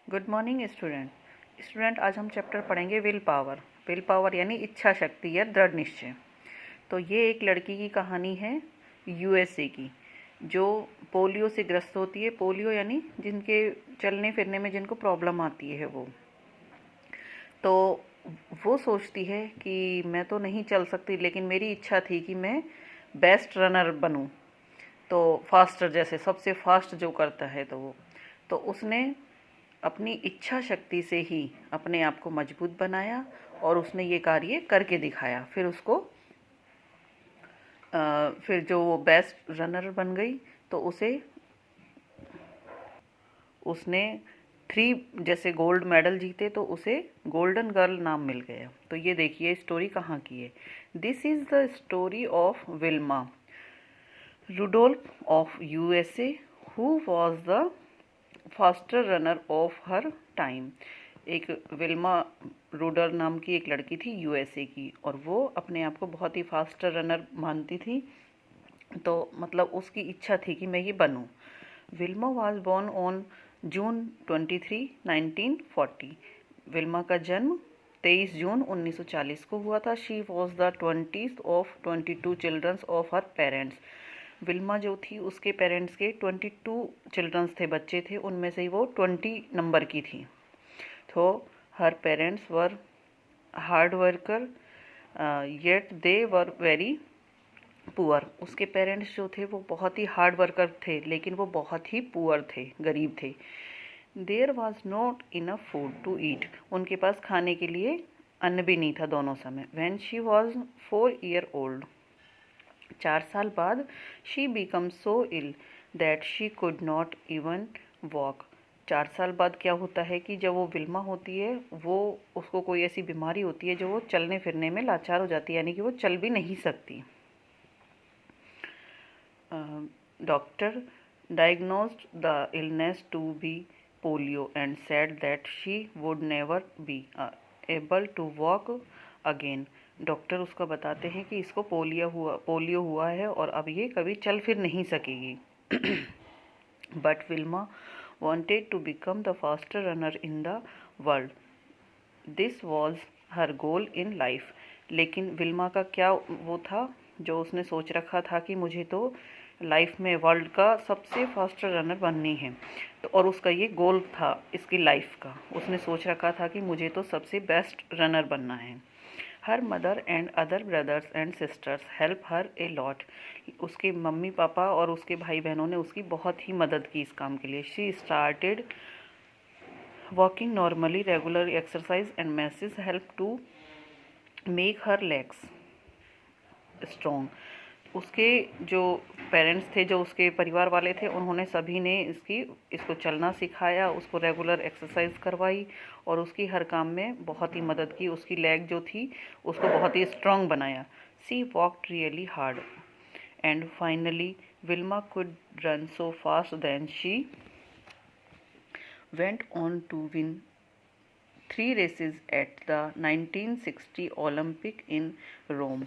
Good morning student आज हम chapter पढ़ेंगे विल पावर यानी इच्छा शक्ति या दृढ़ निश्चय। तो ये एक लड़की की कहानी है यूएसए की, जो पोलियो से ग्रस्त होती है। पोलियो यानी जिनके चलने फिरने में जिनको प्रॉब्लम आती है तो वो सोचती है कि मैं तो नहीं चल सकती, लेकिन मेरी इच्छा थी कि मैं बेस्ट रनर बनूं, तो फास्टर जैसे सबसे फास्ट जो करता है तो उसने अपनी इच्छा शक्ति से ही अपने आप को मजबूत बनाया और उसने ये कार्य करके दिखाया। फिर जो वो बेस्ट रनर बन गई तो उसने 3 जैसे गोल्ड मेडल जीते तो उसे गोल्डन गर्ल नाम मिल गया। तो ये देखिए स्टोरी कहाँ की है। This is the story of Wilma Rudolph of USA who was the faster runner of her time. एक विल्मा रूडर नाम की एक लड़की थी यूएसए की, और वो अपने आप को बहुत ही फास्टर रनर मानती थी। तो मतलब उसकी इच्छा थी कि मैं ये बनूं। Wilma was born on June 23, 1940। Wilma का जन्म 23 जून 1940 को हुआ था। She was the 20th of 22 children's of her parents. Wilma जो थी उसके पेरेंट्स के 22 चिल्ड्रंस थे, बच्चे थे, उनमें से वो 20 नंबर की थी। तो her parents were hard worker yet they were very poor. उसके पेरेंट्स जो थे वो बहुत ही हार्ड वर्कर थे, लेकिन वो बहुत ही पुअर थे, गरीब थे। There was not enough food to eat. उनके पास खाने के लिए अन्न भी नहीं था दोनों समय। When she was 4 year old, 4 साल बाद, she become so ill that she could not even walk. 4 साल बाद क्या होता है कि जब वो विल्मा होती है वो उसको कोई ऐसी बीमारी होती है जो वो चलने फिरने में लाचार हो जाती है, यानी कि वो चल भी नहीं सकती। Doctor diagnosed the illness to be polio and said that she would never be able to walk again. Doctor उसका बताते हैं कि इसको पोलियो हुआ है और अब ये कभी चल फिर नहीं सकेगी। But Wilma wanted to become the faster runner in the world. This was her goal in life. लेकिन विल्मा का क्या वो था जो उसने सोच रखा था कि मुझे तो लाइफ में वर्ल्ड का सबसे फास्टर रनर बननी है। तो और उसका ये गोल था इसकी लाइफ का। उसने सोच रखा था कि मुझे तो सबसे बेस्ट रनर बनना है। Her mother and other brothers and sisters help her a lot. उसके मम्मी पापा और उसके भाई बहनों ने उसकी बहुत ही मदद की इस काम के लिए। She started walking normally, regular exercise and massage help to make her legs strong. उसके जो पेरेंट्स थे, जो उसके परिवार वाले थे, उन्होंने सभी ने इसको चलना सिखाया, उसको रेगुलर एक्सरसाइज करवाई और उसकी हर काम में बहुत ही मदद की। उसकी लेग जो थी उसको बहुत ही स्ट्रॉन्ग बनाया। She walked really hard and finally Wilma could run so fast then she went on to win 3 races at the 1960 Olympic in Rome.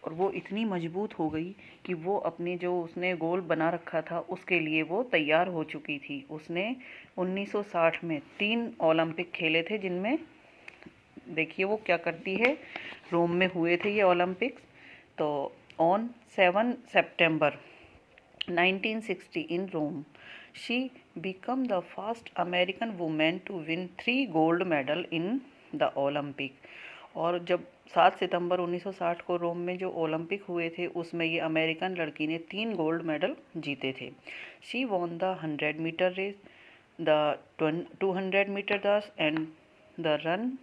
और वो इतनी मजबूत हो गई कि वो अपने जो उसने गोल बना रखा था उसके लिए वो तैयार हो चुकी थी। उसने 1960 में 3 ओलंपिक खेले थे, जिनमें देखिए वो क्या करती है। रोम में हुए थे ये ओलंपिक्स। तो ऑन 7 सितंबर 1960 in Rome she become the first American women to win 3 gold medal in the Olympic. और जब 7 सितंबर 1960 को रोम में जो ओलंपिक हुए थे उसमें ये अमेरिकन लड़की ने 3 गोल्ड मेडल जीते थे। She won the 100 meter race, the 200 meter dash and the ran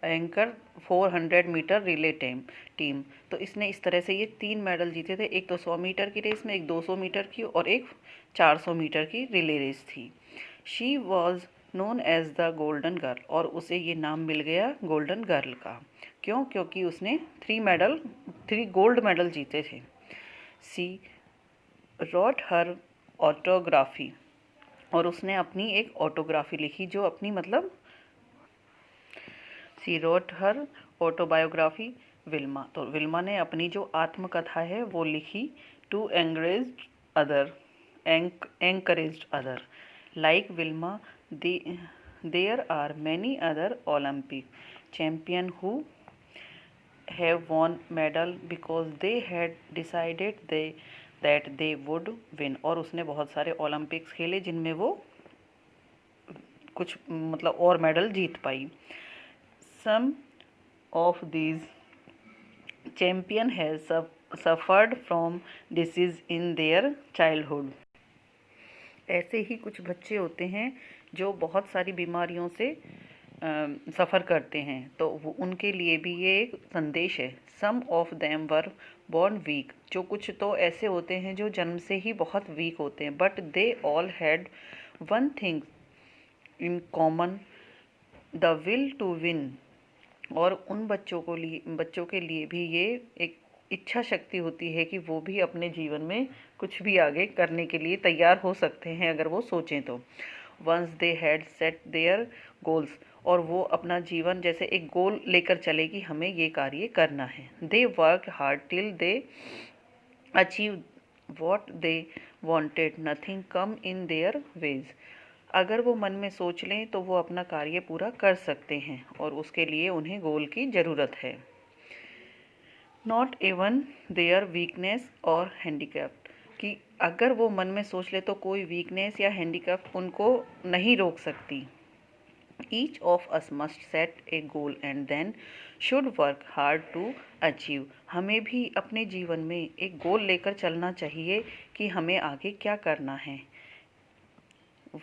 anchor 400 meter relay team. तो इसने इस तरह से ये 3 मेडल जीते थे। एक तो 100 मीटर की रेस में, एक 200 मीटर की और एक 400 मीटर की रिले रेस थी। She was known as the golden girl, और उसे ये नाम मिल गया गोल्डन गर्ल का। क्यों? क्योंकि उसने 3 गोल्ड मेडल जीते थे। सी रॉट हर ऑटोग्राफी, और उसने अपनी एक ऑटोग्राफी लिखी, जो अपनी मतलब she wrote her autobiography Wilma. तो विल्मा ने अपनी जो आत्मकथा है वो लिखी to encourage other encouraged other. Like Vilma, there are many other Olympic champions who have won medal because they had decided that they would win. और उसने बहुत सारे ओलंपिक्स खेले जिनमें वो कुछ मतलब और medal Jeet pi. Some of these champion has suffered from disease in their childhood. ऐसे ही कुछ बच्चे होते हैं जो बहुत सारी बीमारियों से सफ़र करते हैं, तो वो उनके लिए भी ये एक संदेश है. Some of them were born weak. जो कुछ तो ऐसे होते हैं जो जन्म से ही बहुत वीक होते हैं, but they all had one thing in common, the will to win. और उन बच्चों के लिए भी ये एक इच्छा शक्ति होती है कि वो भी अपने जीवन में कुछ भी आगे करने के लिए तैयार हो सकते हैं अगर वो सोचें तो. Once they had set their goals. और वो अपना जीवन जैसे एक गोल लेकर चले कि हमें ये कार्य करना है. They work hard till they achieve what they wanted. Nothing come in their ways. अगर वो मन में सोच लें तो वो अपना कार्य पूरा कर सकते हैं और उसके लिए उन्हें गोल की ज़रूरत है. नॉट इवन देयर वीकनेस और हैंडीकैप्ड. कि अगर वो मन में सोच ले तो कोई वीकनेस या हैंडीकैप उनको नहीं रोक सकती. Each of us must set a goal and then should work hard to achieve. हमें भी अपने जीवन में एक गोल लेकर चलना चाहिए कि हमें आगे क्या करना है.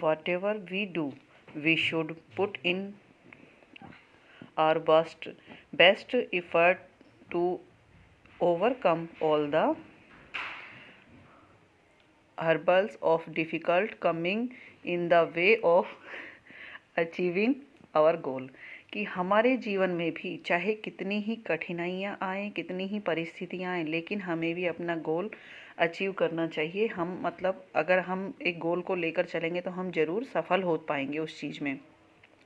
Whatever we do, we should put in our best effort to overcome all the hurdles of difficult coming in the way of achieving our goal. कि हमारे जीवन में भी चाहे कितनी ही कठिनाइयाँ आएँ, कितनी ही परिस्थितियाँ आएँ, लेकिन हमें भी अपना गोल अचीव करना चाहिए. हम मतलब अगर हम एक गोल को लेकर चलेंगे तो हम ज़रूर सफल हो पाएंगे उस चीज़ में.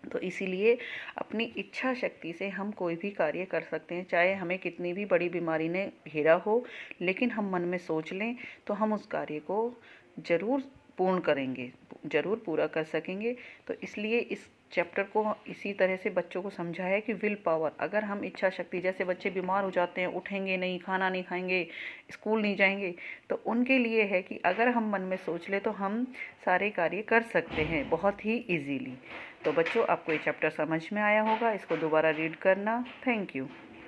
तो इसीलिए अपनी इच्छा शक्ति से हम कोई भी कार्य कर सकते हैं, चाहे हमें कितनी भी बड़ी बीमारी ने घेरा हो, लेकिन हम मन में सोच लें तो हम उस कार्य को ज़रूर पूर्ण करेंगे, ज़रूर पूरा कर सकेंगे. तो इसलिए इस चैप्टर को इसी तरह से बच्चों को समझाया कि विल पावर. अगर हम इच्छा शक्ति, जैसे बच्चे बीमार हो जाते हैं, उठेंगे नहीं, खाना नहीं खाएंगे, स्कूल नहीं जाएंगे, तो उनके लिए है कि अगर हम मन में सोच ले तो हम सारे कार्य कर सकते हैं बहुत ही इजीली. तो बच्चों, आपको ये चैप्टर समझ में आया होगा. इसको दोबारा रीड करना. Thank you.